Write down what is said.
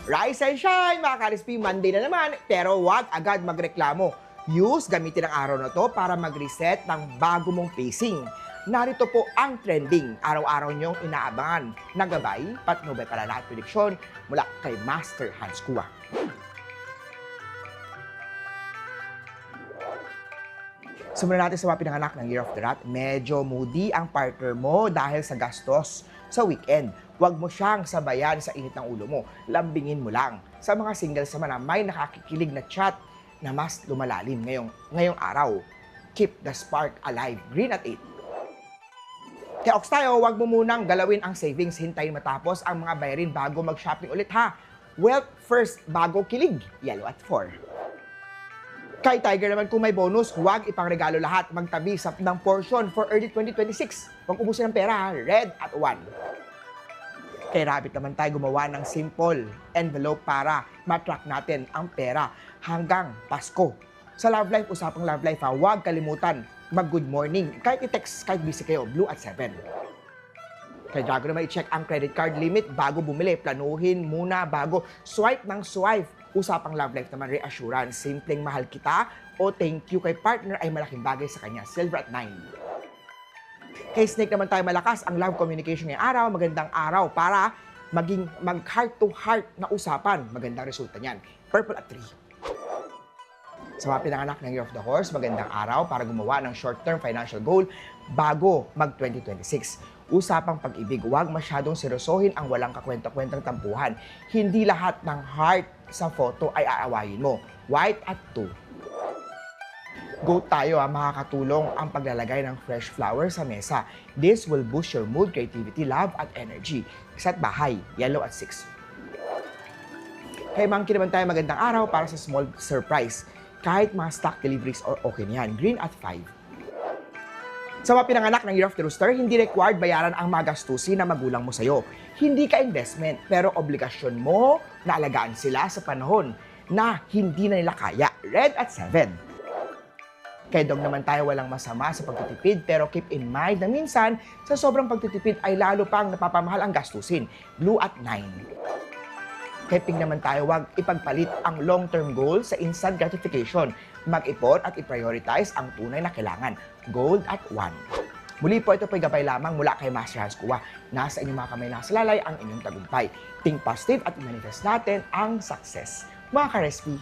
Rise and shine, mga ka-RSP, Monday na naman, pero huwag agad magreklamo. Gamitin ang araw na to para mag-reset ng bago mong pacing. Narito po ang trending, araw-araw niyong inaabangan na gabay, patnubay para lahat prediksyon mula kay Master Hans Kua. Simulan natin sa mga pinanganak ng Year of the Rat. Medyo moody ang partner mo dahil sa gastos sa weekend. Huwag mo siyang sabayan sa init ng ulo mo. Lambingin mo lang. Sa mga singles naman na may nakakikilig na chat na mas lumalalim ngayong araw. Keep the spark alive. Green at 8. Kaya Ox tayo, huwag mo munang galawin ang savings. Hintayin matapos ang mga bayarin bago mag-shopping ulit ha. Wealth first bago kilig. Yellow at 4. Kay Tiger naman, kung may bonus, huwag ipangregalo lahat. Magtabi ng portion for early 2026. Huwag ubusin ng pera, red at 1. Kay Rabbit naman tayo, gumawa ng simple envelope para matrack natin ang pera hanggang Pasko. Sa love life, usapang love life ha, huwag kalimutan mag-good morning. Kahit i-text, kahit busy kayo, blue at 7. Kay Drago naman, i-check ang credit card limit bago bumili. Planuhin muna bago swipe ng swipe. Usapang love life naman, reassurance, simpleng mahal kita o thank you kay partner ay malaking bagay sa kanya. Silver at 9. Kay Snake naman tayo, malakas ang love communication ngayong araw. Magandang araw para maging mag-heart to heart na usapan. Magandang resulta niyan. Purple at 3. Sa mga pinanganak ng Year of the Horse, magandang araw para gumawa ng short-term financial goal bago mag-2026. Usapang pag-ibig, huwag masyadong seryosohin ang walang kakwenta-kwentang tampuhan. Hindi lahat ng heart sa photo ay aawayin mo. White at 2. Go tayo makakatulong ang paglalagay ng fresh flowers sa mesa. This will boost your mood, creativity, love at energy. Isa't bahay, yellow at 6. Kay Monkey naman tayo, magandang araw para sa small surprise. Kahit mga stock deliveries or okay niyan, green at 5. Sa mga pinanganak ng Year of the Rooster, hindi required bayaran ang mga gastusin na magulang mo sa'yo. Hindi ka investment, pero obligasyon mo na alagaan sila sa panahon na hindi na nila kaya. Red at 7. Kay Dog naman tayo, walang masama sa pagtitipid, pero keep in mind na minsan, sa sobrang pagtitipid ay lalo pang napapamahal ang gastusin. Blue at 9. Kay Pink naman tayo, huwag ipagpalit ang long-term goal sa instant gratification. Mag-ipon at i-prioritize ang tunay na kailangan. Gold at 1. Muli po, ito po'y gabay lamang mula kay Master Hans Kua. Nasa inyong mga kamay nasa lalay ang inyong tagumpay. Think positive at i-manifest natin ang success. Mga ka-recipe,